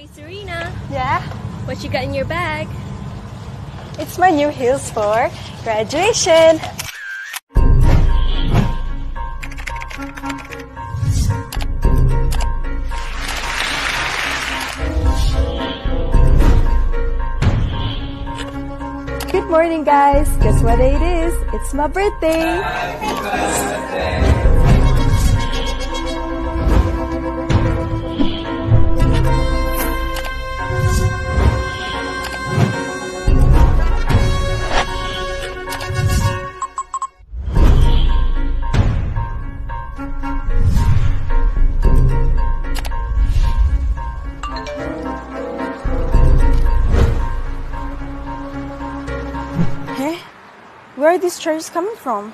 Hey Serena, Yeah, what you got in your bag? it's my new heels for graduation. Good morning, guys. Guess what day it is? It's my birthday. Hey, where are these charges coming from?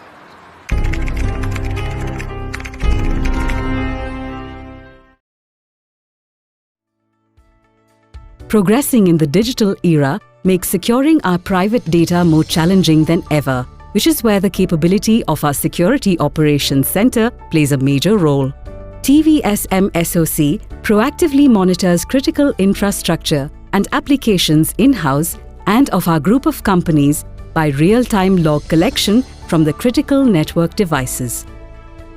Progressing in the digital era makes securing our private data more challenging than ever, which is where the capability of our Security Operations Center plays a major role. TVSM SOC proactively monitors critical infrastructure and applications in-house and of our group of companies by real-time log collection from the critical network devices.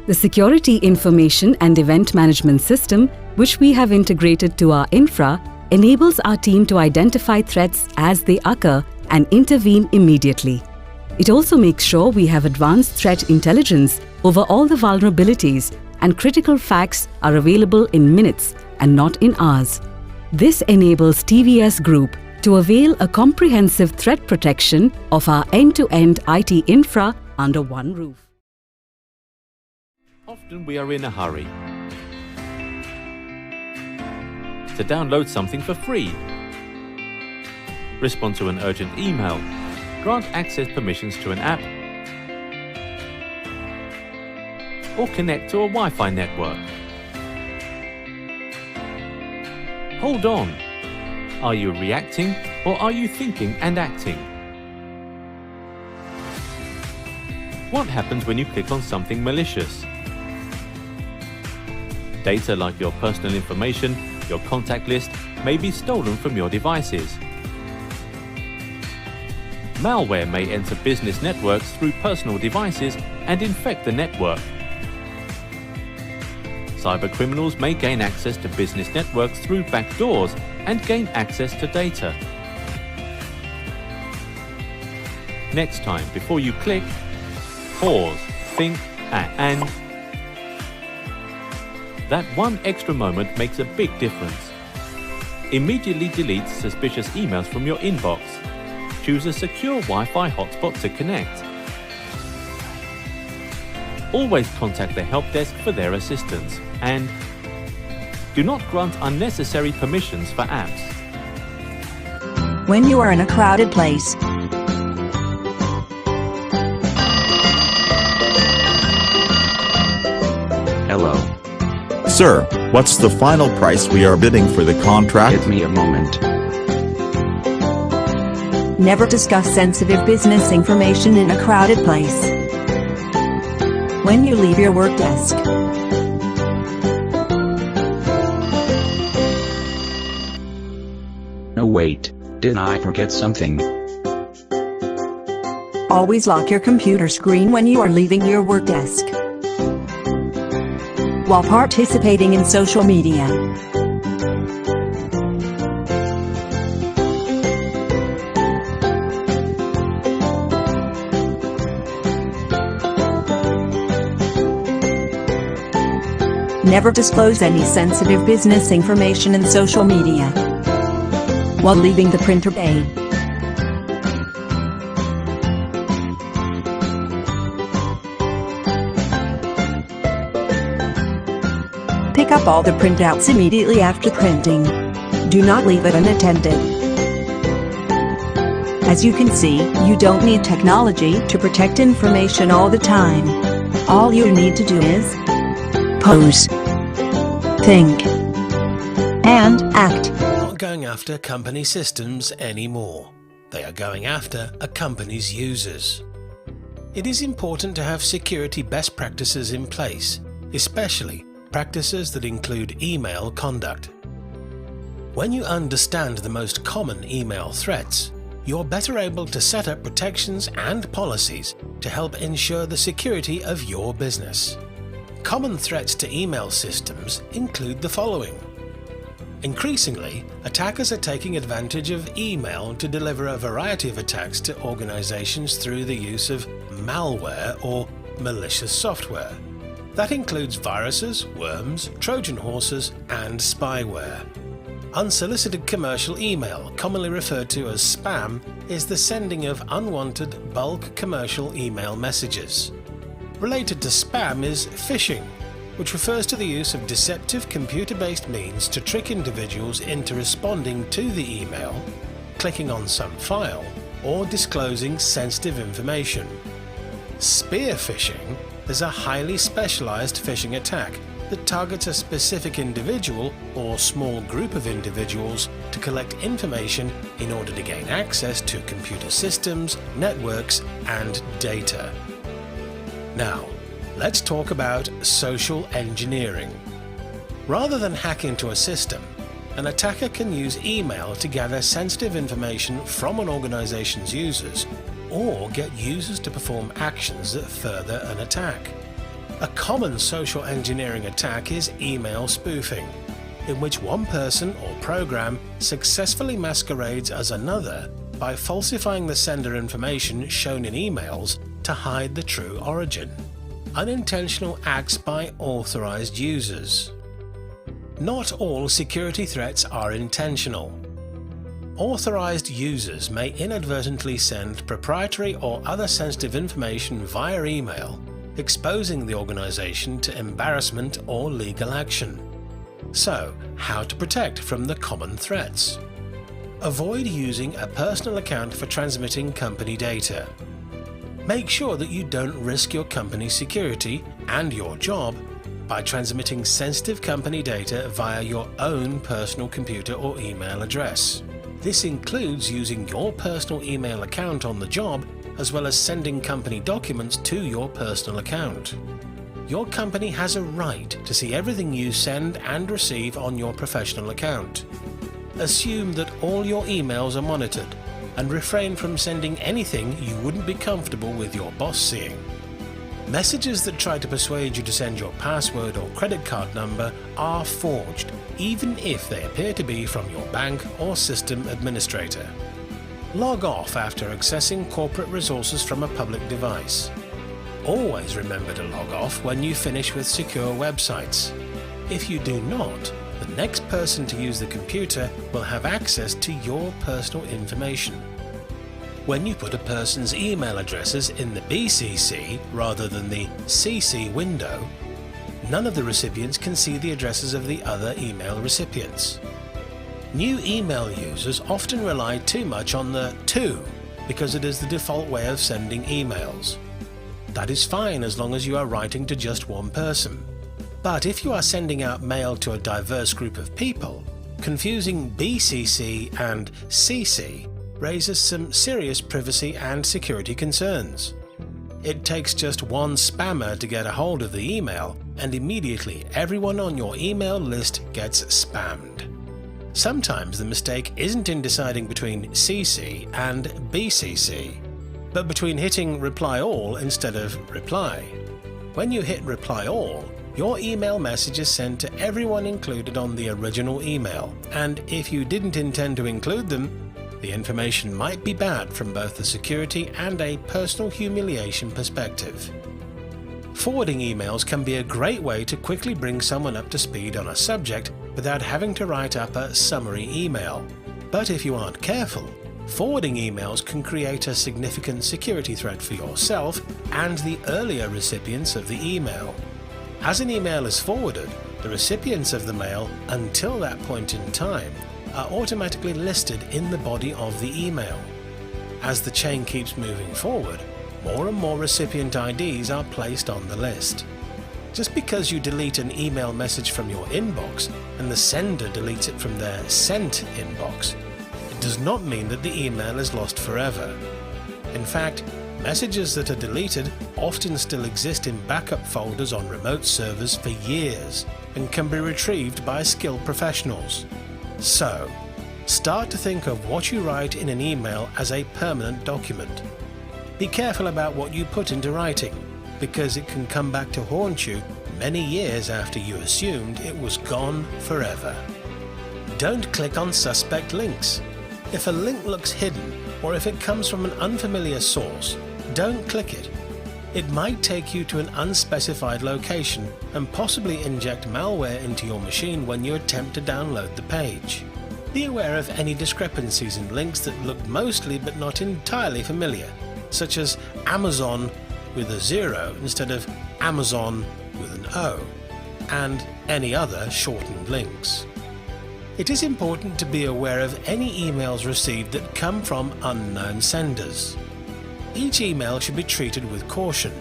The Security Information and Event Management System, which we have integrated to our infra, enables our team to identify threats as they occur and intervene immediately. It also makes sure we have advanced threat intelligence over all the vulnerabilities and critical facts are available in minutes and not in hours. This enables TVS Group to avail a comprehensive threat protection of our end-to-end IT infra under one roof. Often we are in a hurry to download something for free, respond to an urgent email, grant access permissions to an app, or connect to a Wi-Fi network. Hold on. Are you reacting or are you thinking and acting? What happens when you click on something malicious? Data like your personal information, your contact list may be stolen from your devices. Malware may enter business networks through personal devices and infect the network. Cybercriminals may gain access to business networks through backdoors and gain access to data. Next time, before you click, pause, think, and that one extra moment makes a big difference. Immediately delete suspicious emails from your inbox. Choose a secure Wi-Fi hotspot to connect. Always contact the help desk for their assistance, and do not grant unnecessary permissions for apps. When you are in a crowded place, Hello. Sir, what's the final price we are bidding for the contract? Give me a moment. never discuss sensitive business information in a crowded place. When you leave your work desk, No wait, did I forget something? always lock your computer screen when you are leaving your work desk. While participating in social media, never disclose any sensitive business information in social media while leaving the printer bay. Pick up all the printouts immediately after printing. Do not leave it unattended. As you can see, you don't need technology to protect information all the time. All you need to do is pause, think, and act. Not going after company systems anymore. They are going after a company's users. It is important to have security best practices in place, especially practices that include email conduct. When you understand the most common email threats, you're better able to set up protections and policies to help ensure the security of your business. Common threats to email systems include the following. Increasingly, attackers are taking advantage of email to deliver a variety of attacks to organizations through the use of malware or malicious software. That includes viruses, worms, Trojan horses, and spyware. Unsolicited commercial email, commonly referred to as spam, is the sending of unwanted bulk commercial email messages. Related to spam is phishing, which refers to the use of deceptive computer-based means to trick individuals into responding to the email, clicking on some file, or disclosing sensitive information. Spear phishing is a highly specialized phishing attack that targets a specific individual or small group of individuals to collect information in order to gain access to computer systems, networks, and data. Now, let's talk about social engineering. Rather than hack into a system, an attacker can use email to gather sensitive information from an organization's users or get users to perform actions that further an attack. A common social engineering attack is email spoofing, in which one person or program successfully masquerades as another by falsifying the sender information shown in emails to hide the true origin. Unintentional acts by authorized users. Not all security threats are intentional. Authorized users may inadvertently send proprietary or other sensitive information via email, exposing the organization to embarrassment or legal action. So, how to protect from the common threats? Avoid using a personal account for transmitting company data. Make sure that you don't risk your company's security and your job by transmitting sensitive company data via your own personal computer or email address. This includes using your personal email account on the job, as well as sending company documents to your personal account. Your company has a right to see everything you send and receive on your professional account. Assume that all your emails are monitored and refrain from sending anything you wouldn't be comfortable with your boss seeing. Messages that try to persuade you to send your password or credit card number are forged, even if they appear to be from your bank or system administrator. Log off after accessing corporate resources from a public device. Always remember to log off when you finish with secure websites. If you do not, the next person to use the computer will have access to your personal information. When you put a person's email addresses in the BCC rather than the CC window, none of the recipients can see the addresses of the other email recipients. New email users often rely too much on the to because it is the default way of sending emails. That is fine as long as you are writing to just one person. But if you are sending out mail to a diverse group of people, confusing BCC and CC raises some serious privacy and security concerns. It takes just one spammer to get a hold of the email, and immediately everyone on your email list gets spammed. Sometimes the mistake isn't in deciding between CC and BCC, but between hitting reply all instead of reply. When you hit reply all, your email message is sent to everyone included on the original email, and if you didn't intend to include them, the information might be bad from both a security and a personal humiliation perspective. Forwarding emails can be a great way to quickly bring someone up to speed on a subject without having to write up a summary email. But if you aren't careful, forwarding emails can create a significant security threat for yourself and the earlier recipients of the email. As an email is forwarded, the recipients of the mail, until that point in time, are automatically listed in the body of the email. As the chain keeps moving forward, more and more recipient IDs are placed on the list. Just because you delete an email message from your inbox and the sender deletes it from their sent inbox, it does not mean that the email is lost forever. In fact, messages that are deleted often still exist in backup folders on remote servers for years and can be retrieved by skilled professionals. So, start to think of what you write in an email as a permanent document. Be careful about what you put into writing, because it can come back to haunt you many years after you assumed it was gone forever. Don't click on suspect links. If a link looks hidden, or if it comes from an unfamiliar source, don't click it. It might take you to an unspecified location and possibly inject malware into your machine when you attempt to download the page. Be aware of any discrepancies in links that look mostly but not entirely familiar, such as Amazon with a 0 instead of Amazon with an O, and any other shortened links. It is important to be aware of any emails received that come from unknown senders. Each email should be treated with caution.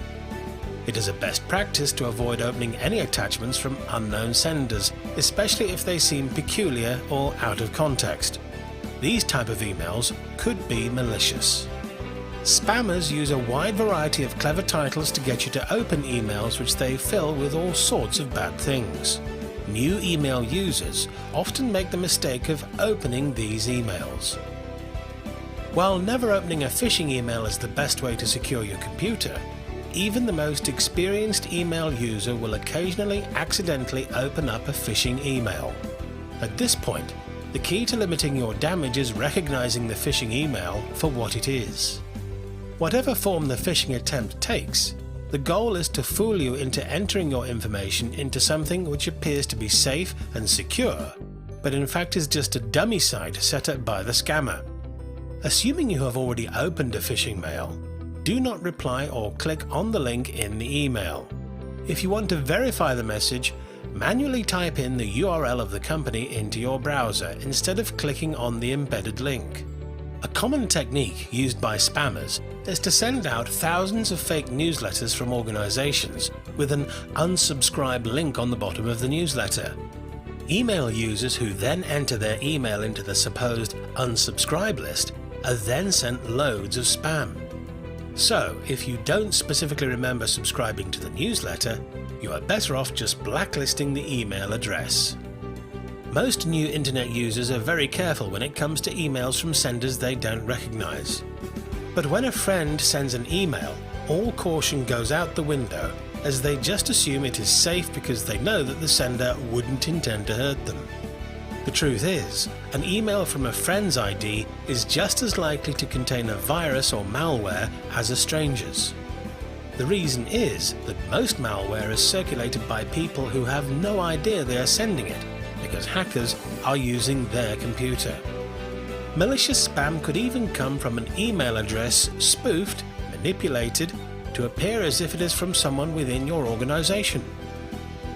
It is a best practice to avoid opening any attachments from unknown senders, especially if they seem peculiar or out of context. These type of emails could be malicious. Spammers use a wide variety of clever titles to get you to open emails which they fill with all sorts of bad things. New email users often make the mistake of opening these emails. While never opening a phishing email is the best way to secure your computer, even the most experienced email user will occasionally accidentally open up a phishing email. At this point, the key to limiting your damage is recognizing the phishing email for what it is. Whatever form the phishing attempt takes, the goal is to fool you into entering your information into something which appears to be safe and secure, but in fact is just a dummy site set up by the scammer. Assuming you have already opened a phishing mail, do not reply or click on the link in the email. If you want to verify the message, manually type in the URL of the company into your browser instead of clicking on the embedded link. A common technique used by spammers is to send out thousands of fake newsletters from organizations with an unsubscribe link on the bottom of the newsletter. Email users who then enter their email into the supposed unsubscribe list are then sent loads of spam. So, if you don't specifically remember subscribing to the newsletter, you are better off just blacklisting the email address. Most new internet users are very careful when it comes to emails from senders they don't recognize. But when a friend sends an email, all caution goes out the window, as they just assume it is safe because they know that the sender wouldn't intend to hurt them. The truth is, an email from a friend's ID is just as likely to contain a virus or malware as a stranger's. The reason is that most malware is circulated by people who have no idea they are sending it, because hackers are using their computer. Malicious spam could even come from an email address spoofed, manipulated, to appear as if it is from someone within your organization.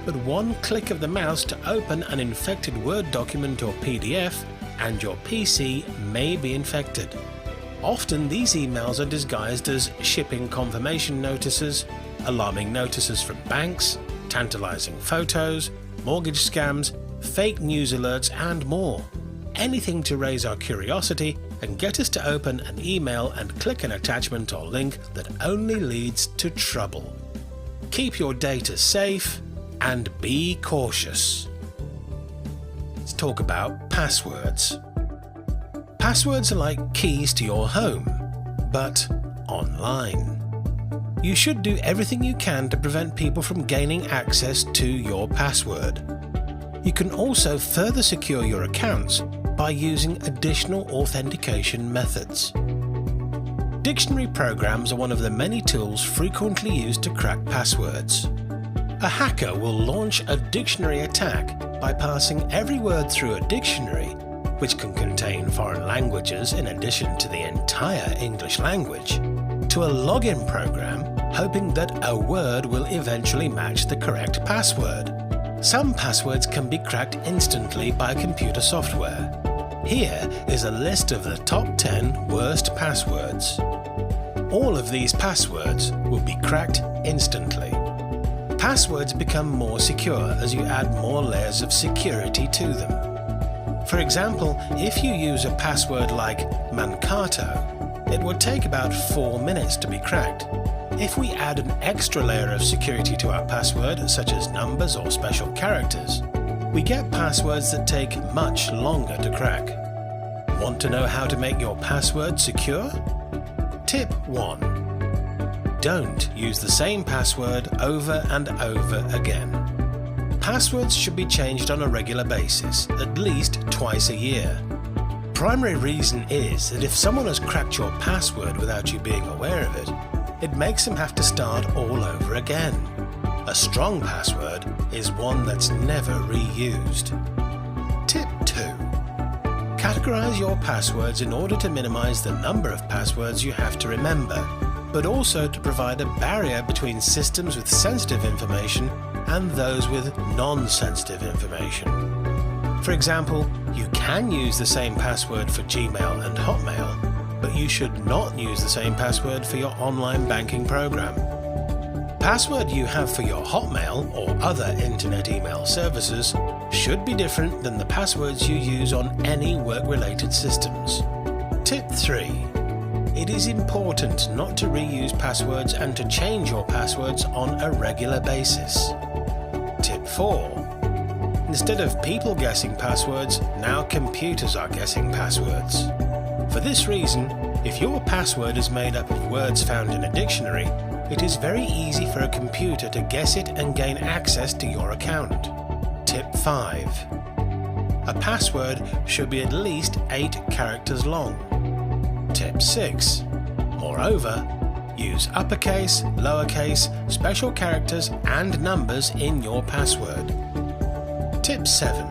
But one click of the mouse to open an infected Word document or PDF, and your PC may be infected. Often these emails are disguised as shipping confirmation notices, alarming notices from banks, tantalizing photos, mortgage scams, fake news alerts, and more. Anything to raise our curiosity and get us to open an email and click an attachment or link that only leads to trouble. Keep your data safe and be cautious. Let's talk about passwords. Passwords are like keys to your home, but online. You should do everything you can to prevent people from gaining access to your password. You can also further secure your accounts by using additional authentication methods. Dictionary programs are one of the many tools frequently used to crack passwords. A hacker will launch a dictionary attack by passing every word through a dictionary, which can contain foreign languages in addition to the entire English language, to a login program, hoping that a word will eventually match the correct password. Some passwords can be cracked instantly by computer software. Here is a list of the top 10 worst passwords. All of these passwords will be cracked instantly. Passwords become more secure as you add more layers of security to them. For example, if you use a password like Mankato, it would take about 4 minutes to be cracked. If we add an extra layer of security to our password, such as numbers or special characters, We get passwords that take much longer to crack. Want to know how to make your password secure? Tip 1. Don't use the same password over and over again. Passwords should be changed on a regular basis, at least twice a year. Primary reason is that if someone has cracked your password without you being aware of it, it makes them have to start all over again. A strong password is one that's never reused. Tip 2. Categorize your passwords in order to minimize the number of passwords you have to remember, but also to provide a barrier between systems with sensitive information and those with non-sensitive information. For example, you can use the same password for Gmail and Hotmail, but you should not use the same password for your online banking program. Password you have for your Hotmail or other internet email services should be different than the passwords you use on any work-related systems. Tip 3. It is important not to reuse passwords and to change your passwords on a regular basis. Tip 4. Instead of people guessing passwords, now computers are guessing passwords. For this reason, if your password is made up of words found in a dictionary, it is very easy for a computer to guess it and gain access to your account. Tip 5. A password should be at least 8 characters long. Tip 6. Moreover, use uppercase, lowercase, special characters and numbers in your password. Tip 7.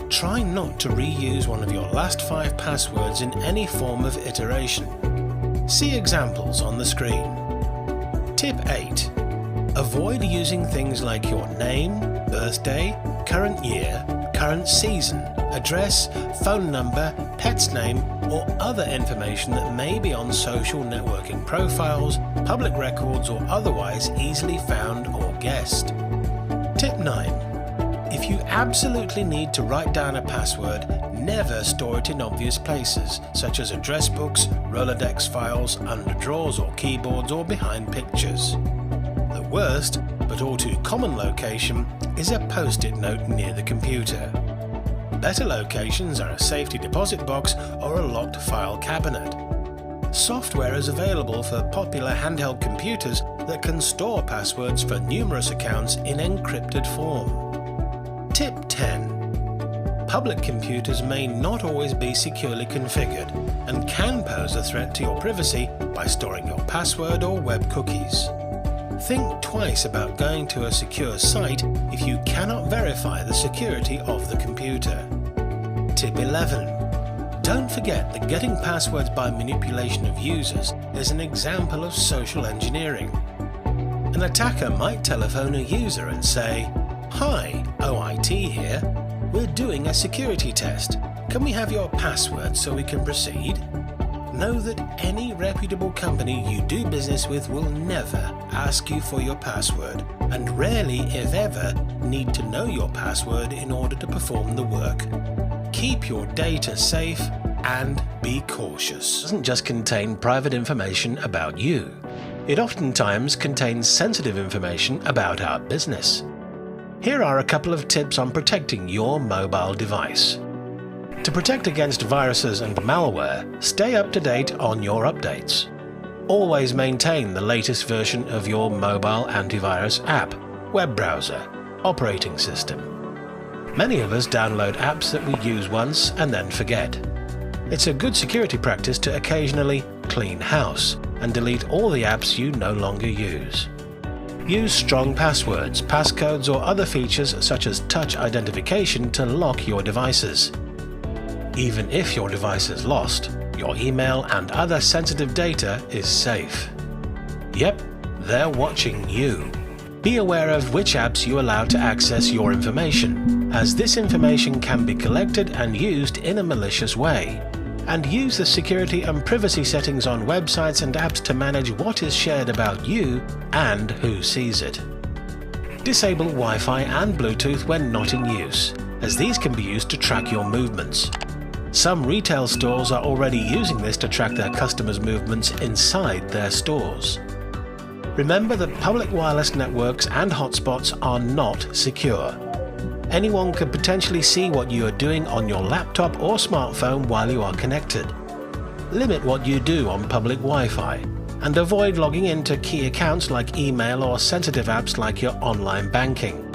Try not to reuse one of your last 5 passwords in any form of iteration. See examples on the screen. Tip 8. Avoid using things like your name, birthday, current year, current season, address, phone number, pet's name, or other information that may be on social networking profiles, public records, or otherwise easily found or guessed. Tip 9. If you absolutely need to write down a password, never store it in obvious places, such as address books, Rolodex files, under drawers or keyboards, or behind pictures. The worst, but all too common location, is a post-it note near the computer. Better locations are a safety deposit box or a locked file cabinet. Software is available for popular handheld computers that can store passwords for numerous accounts in encrypted form. Tip 10. Public computers may not always be securely configured and can pose a threat to your privacy by storing your password or web cookies. Think twice about going to a secure site if you cannot verify the security of the computer. Tip 11. Don't forget that getting passwords by manipulation of users is an example of social engineering. An attacker might telephone a user and say, "Hi, OIT here. We're doing a security test. Can we have your password so we can proceed?" Know that any reputable company you do business with will never ask you for your password, and rarely, if ever, need to know your password in order to perform the work. Keep your data safe and be cautious. It doesn't just contain private information about you. It oftentimes contains sensitive information about our business. Here are a couple of tips on protecting your mobile device. To protect against viruses and malware, stay up to date on your updates. Always maintain the latest version of your mobile antivirus app, web browser, operating system. Many of us download apps that we use once and then forget. It's a good security practice to occasionally clean house and delete all the apps you no longer use. Use strong passwords, passcodes, or other features such as touch identification to lock your devices. Even if your device is lost, your email and other sensitive data is safe. Yep, they're watching you. Be aware of which apps you allow to access your information, as this information can be collected and used in a malicious way. And use the security and privacy settings on websites and apps to manage what is shared about you and who sees it. Disable Wi-Fi and Bluetooth when not in use, as these can be used to track your movements. Some retail stores are already using this to track their customers' movements inside their stores. Remember that public wireless networks and hotspots are not secure. Anyone could potentially see what you are doing on your laptop or smartphone while you are connected. Limit what you do on public Wi-Fi and avoid logging into key accounts like email or sensitive apps like your online banking.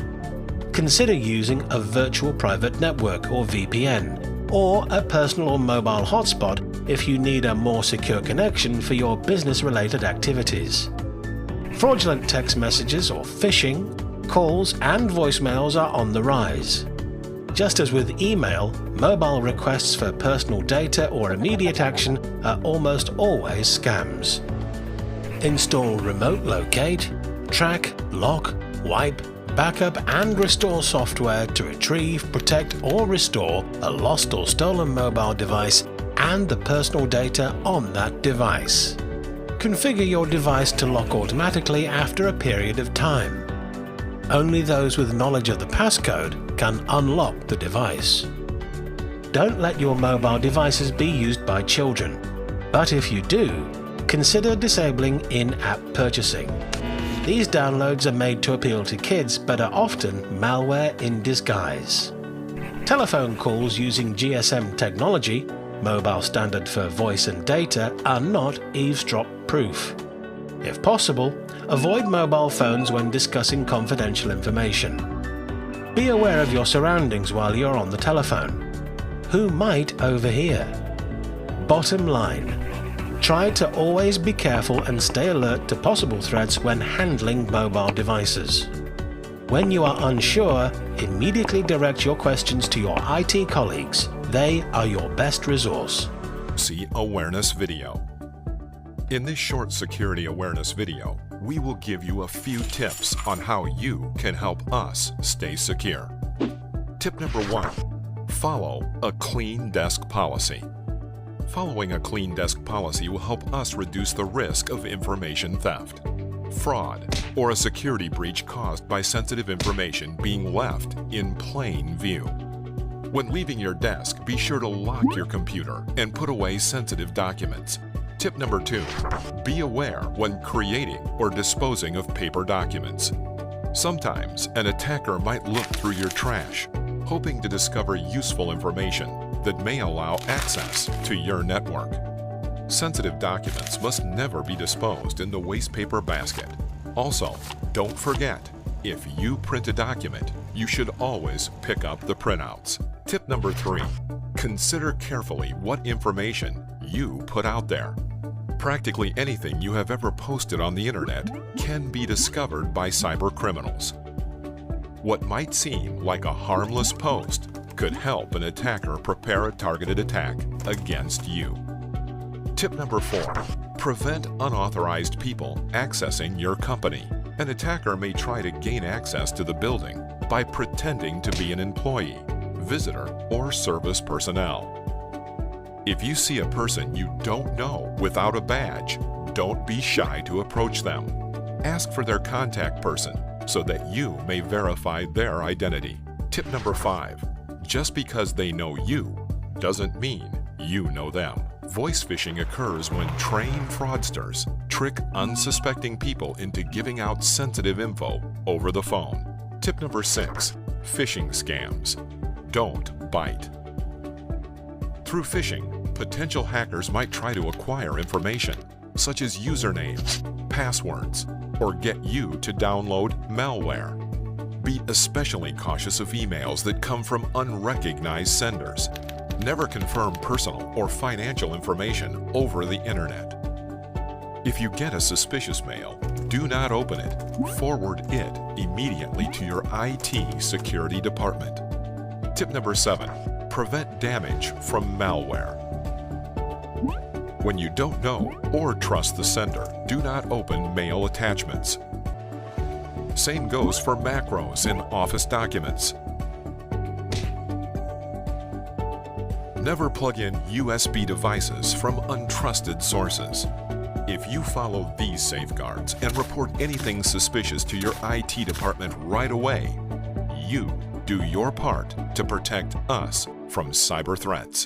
Consider using a virtual private network or VPN, or a personal or mobile hotspot if you need a more secure connection for your business-related activities. Fraudulent text messages or phishing, calls and voicemails are on the rise. Just as with email, mobile requests for personal data or immediate action are almost always scams. Install Remote Locate, Track, Lock, Wipe, Backup and Restore software to retrieve, protect or restore a lost or stolen mobile device and the personal data on that device. Configure your device to lock automatically after a period of time. Only those with knowledge of the passcode can unlock the device. Don't let your mobile devices be used by children, but if you do, consider disabling in-app purchasing. These downloads are made to appeal to kids but are often malware in disguise. Telephone calls using GSM technology, mobile standard for voice and data, are not eavesdrop proof. If possible, avoid mobile phones when discussing confidential information. Be aware of your surroundings while you're on the telephone. Who might overhear? Bottom line, try to always be careful and stay alert to possible threats when handling mobile devices. When you are unsure, immediately direct your questions to your IT colleagues. They are your best resource. See awareness video. In this short security awareness video, we will give you a few tips on how you can help us stay secure. Tip number 1, follow a clean desk policy. Following a clean desk policy will help us reduce the risk of information theft, fraud, or a security breach caused by sensitive information being left in plain view. When leaving your desk, be sure to lock your computer and put away sensitive documents. Tip number 2, be aware when creating or disposing of paper documents. Sometimes an attacker might look through your trash, hoping to discover useful information that may allow access to your network. Sensitive documents must never be disposed in the waste paper basket. Also, don't forget, if you print a document, you should always pick up the printouts. Tip number 3, consider carefully what information you put out there. Practically anything you have ever posted on the internet can be discovered by cyber criminals. What might seem like a harmless post could help an attacker prepare a targeted attack against you. Tip number 4, prevent unauthorized people accessing your company. An attacker may try to gain access to the building by pretending to be an employee, visitor, or service personnel. If you see a person you don't know without a badge, don't be shy to approach them. Ask for their contact person so that you may verify their identity. Tip number 5, just because they know you doesn't mean you know them. Voice phishing occurs when trained fraudsters trick unsuspecting people into giving out sensitive info over the phone. Tip number 6, phishing scams. Don't bite. Through phishing, potential hackers might try to acquire information, such as usernames, passwords, or get you to download malware. Be especially cautious of emails that come from unrecognized senders. Never confirm personal or financial information over the internet. If you get a suspicious mail, do not open it. Forward it immediately to your IT security department. Tip number 7, prevent damage from malware. When you don't know or trust the sender, do not open mail attachments. Same goes for macros in office documents. Never plug in USB devices from untrusted sources. If you follow these safeguards and report anything suspicious to your IT department right away, you do your part to protect us from cyber threats.